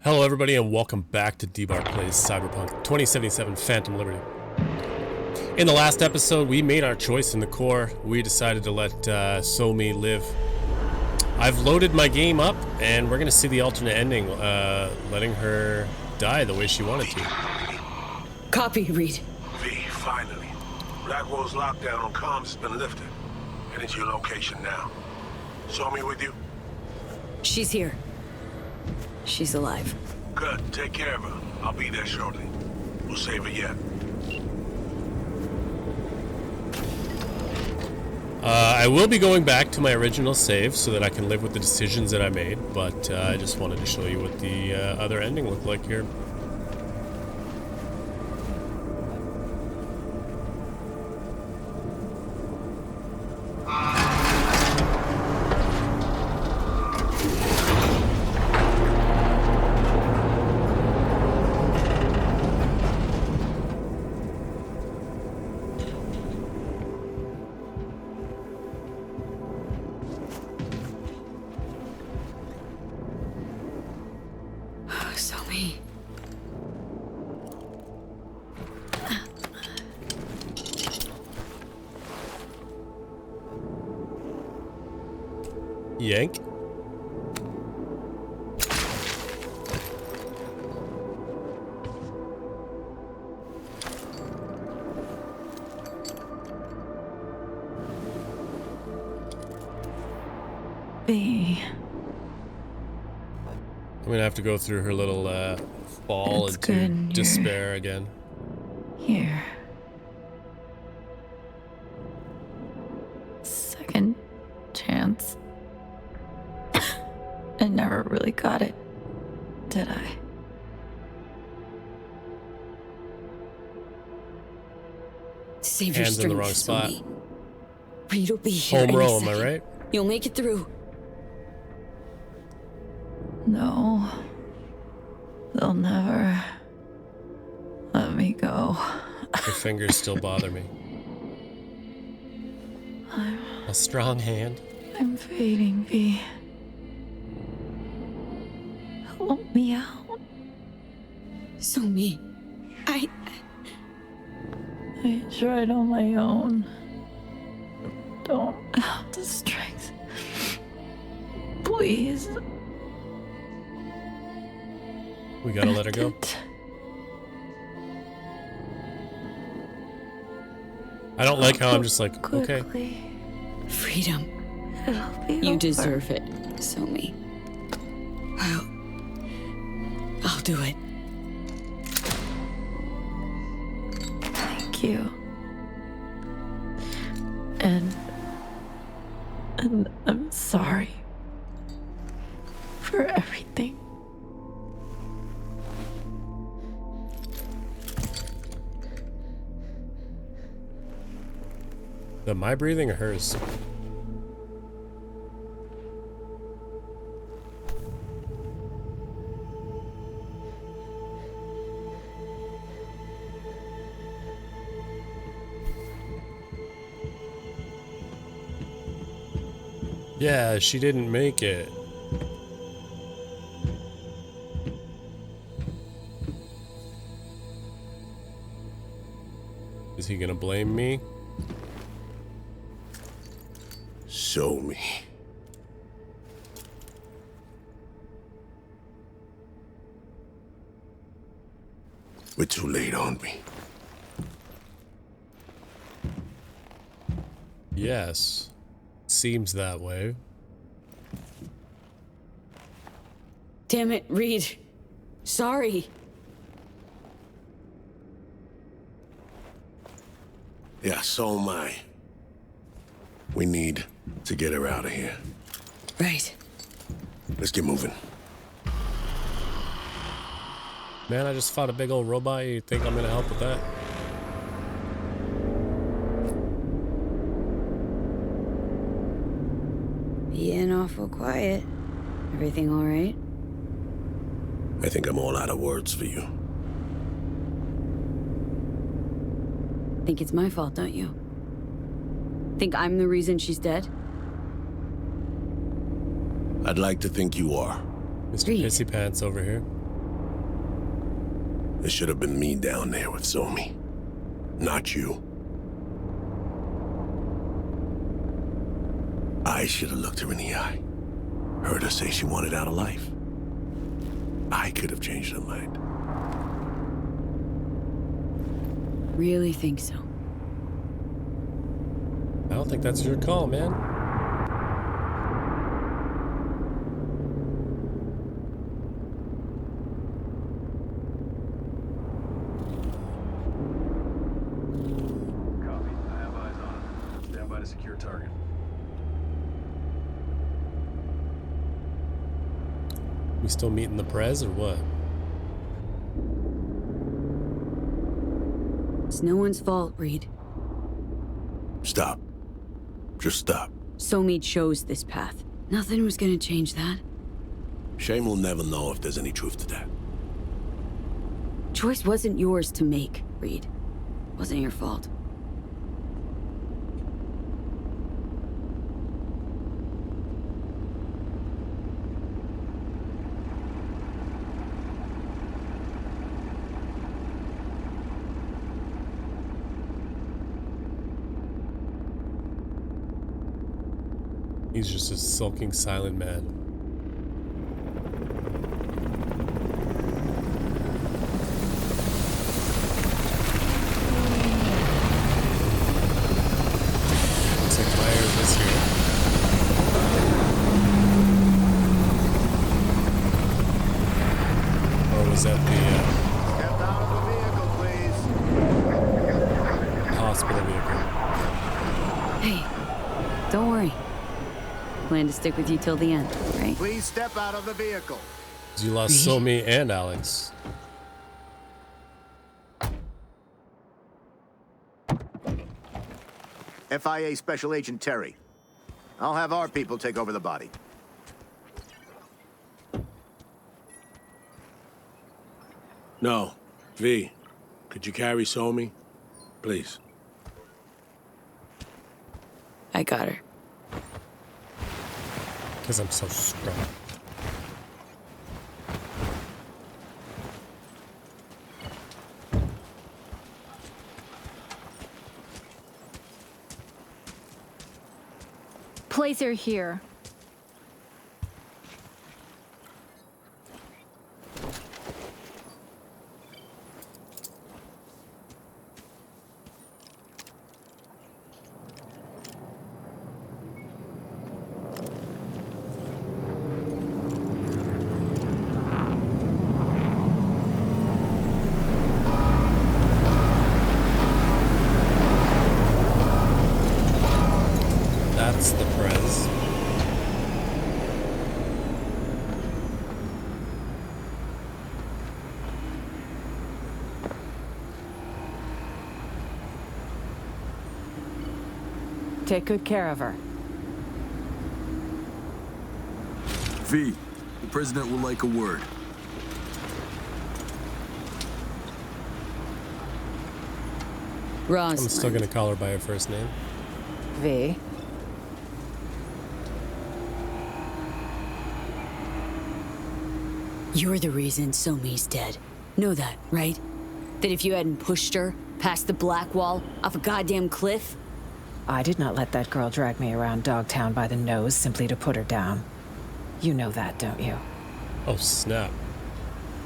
Hello everybody and welcome back to D-Bar Plays Cyberpunk 2077 Phantom Liberty. In the last episode we made our choice in the core. We decided to let Somi live. I've loaded my game up and we're going to see the alternate ending, letting her die the way she wanted to. Copy, Reed. V, finally. Blackwell's lockdown on comms has been lifted. Heading to your location now. Somi with you? She's here. She's alive. Good. Take care of her. I'll be there shortly. We'll save her yet. I will be going back to my original save so that I can live with the decisions that I made, but I just wanted to show you what the other ending looked like here. Somi. Yank. B. I'm gonna have to go through her little fall It's into good despair again. Here. Second chance. I never really got it, did I? Save your Hands in the strength, wrong spot. Somi. Reed will be here Home any row, am I second. right? You'll make it through. No. They'll never let me go. Her fingers still bother me. A strong hand. I'm fading, V. Help me out. Somi. I tried on my own. Don't have the strength. Please. We gotta let her go. I don't like how I'm just like, okay. Quickly. freedom. It'll be You over. deserve it, Somi. I'll do it. Thank you. And I'm sorry for everything. My breathing or hers? Yeah, she didn't make it. Is he gonna blame me? Show me. We're too late, aren't we? Yes. Seems that way. Damn it, Reed. Sorry. Yeah, so am I. We need to get her out of here. Right. Let's get moving. Man, I just fought a big old robot. You think I'm gonna help with that? Being awful quiet. Everything all right? I think I'm all out of words for you. Think it's my fault, don't you? Think I'm the reason she's dead? I'd like to think you are. Mr. Reed. Pissy Pants over here. It should have been me down there with Somi, not you. I should have looked her in the eye. Heard her say she wanted out of life. I could have changed her mind. Really think so? I don't think that's your call, man. Copy. I have eyes on it. Stand by to secure target. We still meeting the Prez or what? It's no one's fault, Reed. Stop. Just stop. Somi chose this path. Nothing was gonna change that. Shame will never know if there's any truth to that. Choice wasn't yours to make, Reed. Wasn't your fault. He's just a sulking, silent man. Looks like Myers is here. Or was that the Step out of the vehicle, please. hospital vehicle? Hey, don't worry. Plan to stick with you till the end, right? Please step out of the vehicle. 'Cause you lost Somi and Alex. FIA Special Agent Terry. I'll have our people take over the body. No. V, could you carry Somi? Please. I got her. Because I'm so strong. Place her here. That's the Prez. Take good care of her. V, the president will like a word. Rosalind. I'm still gonna call her by her first name. V. You're the reason Somi's dead. Know that, right? That if you hadn't pushed her past the black wall off a goddamn cliff, I did not let that girl drag me around Dogtown by the nose simply to put her down. You know that, don't you? Oh, snap.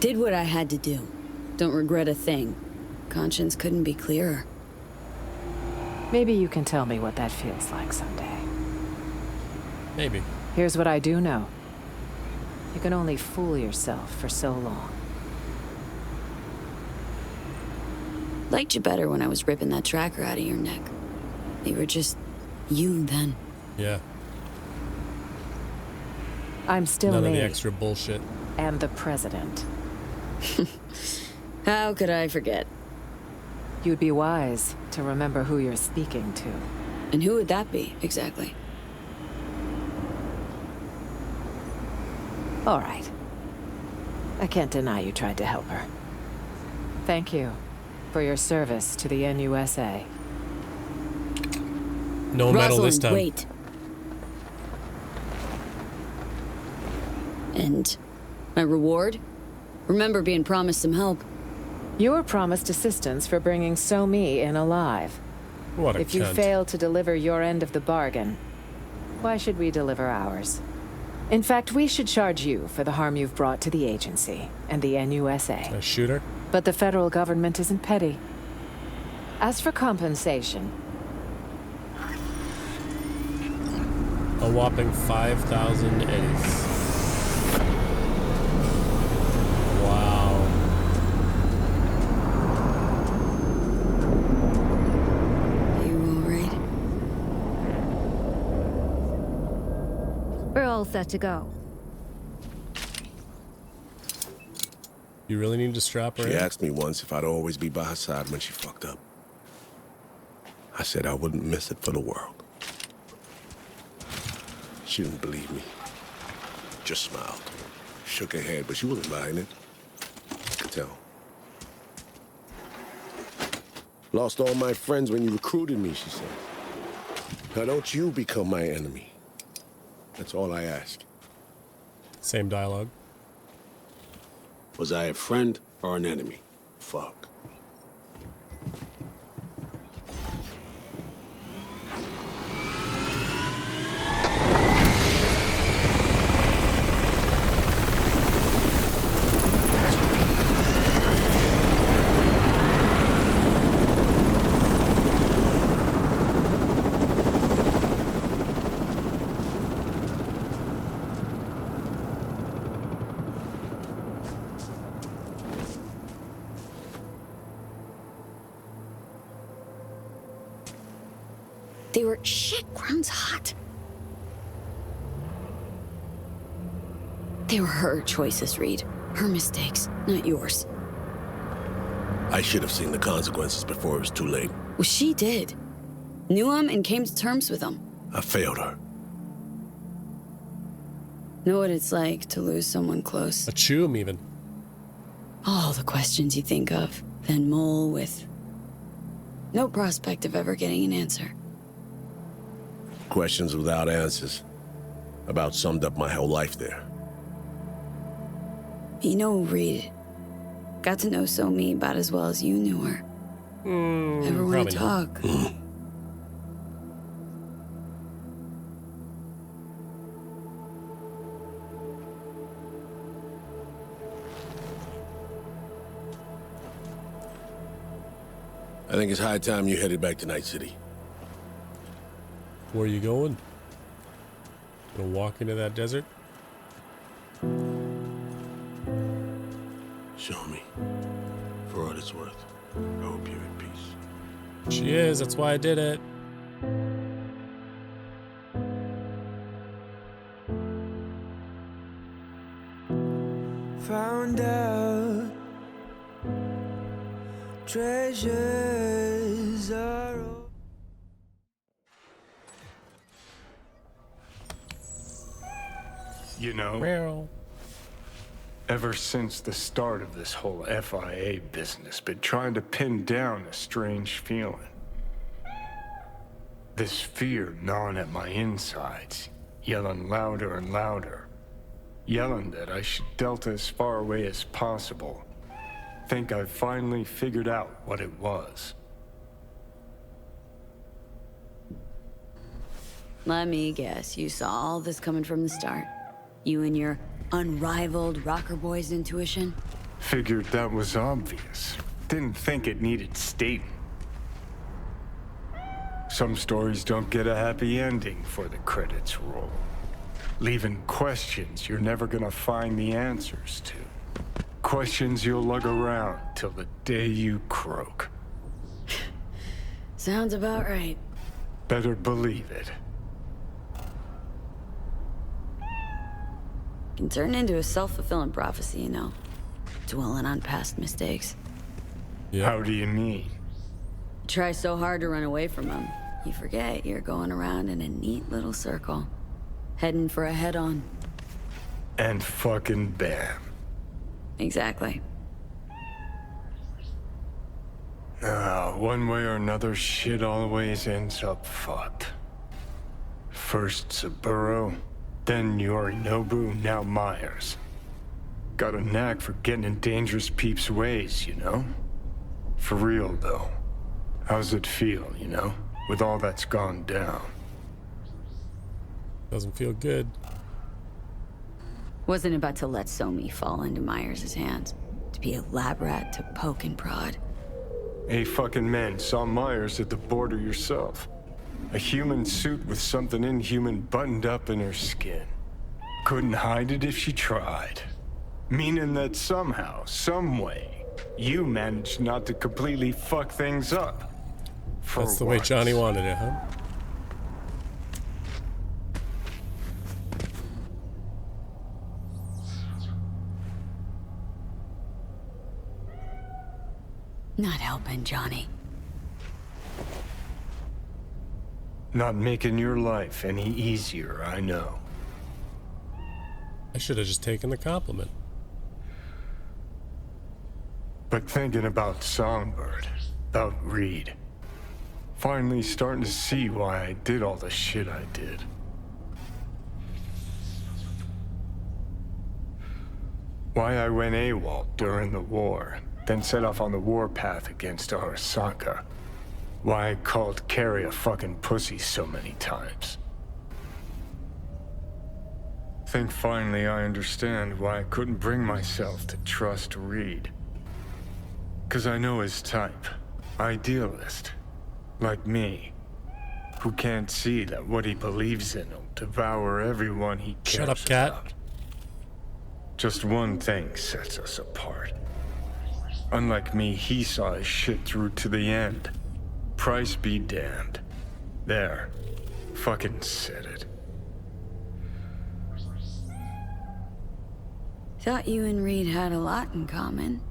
did what I had to do. Don't regret a thing. Conscience couldn't be clearer. Maybe you can tell me what that feels like someday. Maybe. Here's what I do know. You can only fool yourself for so long. Liked you better when I was ripping that tracker out of your neck. You were just you then. Yeah. I'm still None of me the extra bullshit. and the president. How could I forget? You'd be wise to remember who you're speaking to. And who would that be, exactly? All right. I can't deny you tried to help her. Thank you for your service to the NUSA. No medal this Rosalind, time. wait. And my reward? Remember being promised some help. You were promised assistance for bringing So-Mi in alive. What a If you cunt. fail to deliver your end of the bargain, why should we deliver ours? In fact, we should charge you for the harm you've brought to the agency and the NUSA. A shooter? But the federal government isn't petty. As for compensation, A whopping 5,000 eddies. Wow. You all right? We're all set to go. You really need to strap her She in? asked me once if I'd always be by her side when she fucked up. I said I wouldn't miss it for the world. She didn't believe me. Just smiled. Shook her head, but she wasn't buying it. I could tell. Lost all my friends when you recruited me, she said. Now don't you become my enemy. That's all I ask. Same dialogue. Was I a friend or an enemy? Fuck. They were shit grounds hot. They were her choices, Reed. Her mistakes, not yours. I should have seen the consequences before it was too late. Well, she did. Knew him and came to terms with him. I failed her. Know what it's like to lose someone close. A chum, even. All the questions you think of, then mull with no prospect of ever getting an answer. Questions without answers. About summed up my whole life there. You know, Reed, got to know So-Mi about as well as you knew her. Ever want probably to not. talk? I think it's high time you headed back to Night City. Where are you going? Gonna walk into that desert? Show me. For what it's worth. I hope you're at peace. She is, that's why I did it. Found out treasures are all. You know, ever since the start of this whole FIA business, been trying to pin down a strange feeling. This fear gnawing at my insides, yelling louder and louder. Yelling that I should delta as far away as possible. Think I've finally figured out what it was. Let me guess, you saw all this coming from the start. You and your unrivaled rocker boy's intuition? Figured that was obvious. Didn't think it needed stating. Some stories don't get a happy ending before the credits roll. Leaving questions you're never gonna find the answers to. Questions you'll lug around till the day you croak. Sounds about right. Better believe it. Can turn into a self-fulfilling prophecy, you know. Dwelling on past mistakes. Yeah. How do you mean? You try so hard to run away from them, you forget you're going around in a neat little circle. Heading for a head-on. And fucking bam. Exactly. One way or another, shit always ends up fucked. First Saburo, then Yorinobu, now Myers. Got a knack for getting in dangerous peeps' ways, you know? For real, though. How's it feel, you know? With all that's gone down. Doesn't feel good. Wasn't about to let Somi fall into Myers' hands. To be a lab rat to poke and prod. Hey, fucking man, saw Myers at the border yourself. A human suit with something inhuman buttoned up in her skin. Couldn't hide it if she tried. Meaning that somehow, some way, you managed not to completely fuck things up. That's the way Johnny wanted it, huh? Not helping, Johnny. Not making your life any easier, I know. I should have just taken the compliment. But thinking about Songbird, about Reed, finally starting to see why I did all the shit I did. Why I went AWOL during the war, then set off on the warpath against Arasaka. Why I called Carrie a fucking pussy so many times. Think finally I understand why I couldn't bring myself to trust Reed. 'Cause I know his type. Idealist. Like me. Who can't see that what he believes in will devour everyone he cares Shut up, cat. about. Just one thing sets us apart. Unlike me, he saw his shit through to the end. Price be damned. There. Fucking said it. Thought you and Reed had a lot in common.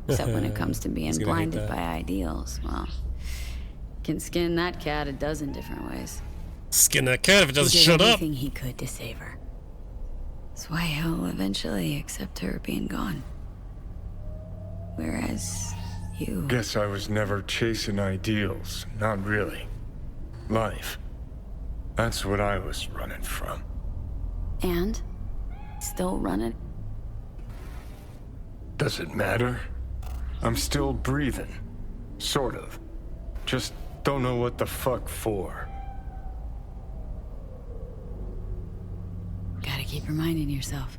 Except when it comes to being He's gonna hate blinded that. by ideals. Well, can skin that cat a dozen different ways. Skin that cat if it doesn't He did shut up. everything he could to save her. That's why he'll eventually accept her being gone. Whereas you... Guess I was never chasing ideals. Not really. Life. That's what I was running from. And? Still running? Does it matter? I'm still breathing. Sort of. Just don't know what the fuck for. Gotta keep reminding yourself.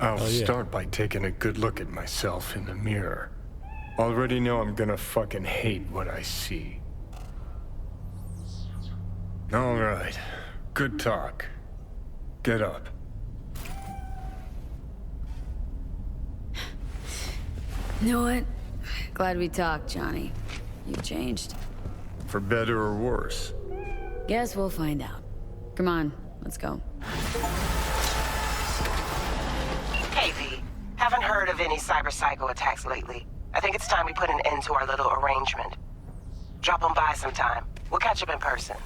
I'll Oh, yeah. start by taking a good look at myself in the mirror. Already know I'm gonna fucking hate what I see. All right. Good talk. Get up. You know what? Glad we talked, Johnny. You've changed. For better or worse. Guess we'll find out. Come on, let's go. Hey, V. Haven't heard of any cyber-psycho attacks lately. I think it's time we put an end to our little arrangement. Drop on by sometime. We'll catch up in person.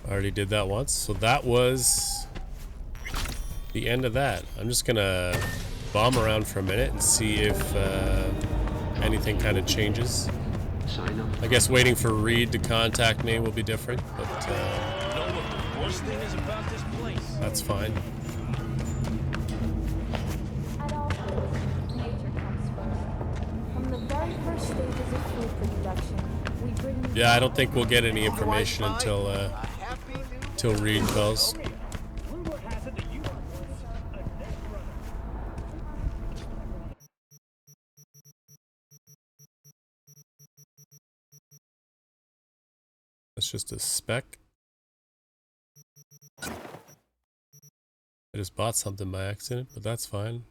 I already did that once, so that was the end of that. I'm just gonna bomb around for a minute and see if anything kind of changes. I guess waiting for Reed to contact me will be different, but that's fine. At all, nature comes first. From the very first stages of food production, we bring... Yeah, I don't think we'll get any information until Reed calls. That's just a spec. I just bought something by accident, but that's fine.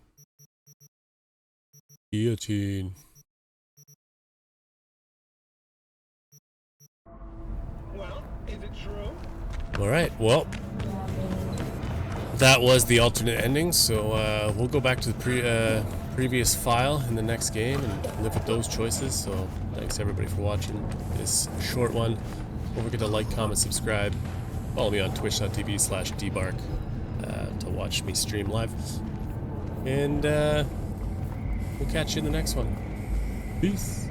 Guillotine. Well, is it true? Alright, well, that was the alternate ending, so we'll go back to the previous file in the next game and live with those choices. So thanks everybody for watching this short one. Don't forget to like, comment, subscribe. Follow me on twitch.tv/dbark to watch me stream live. And we'll catch you in the next one. Peace.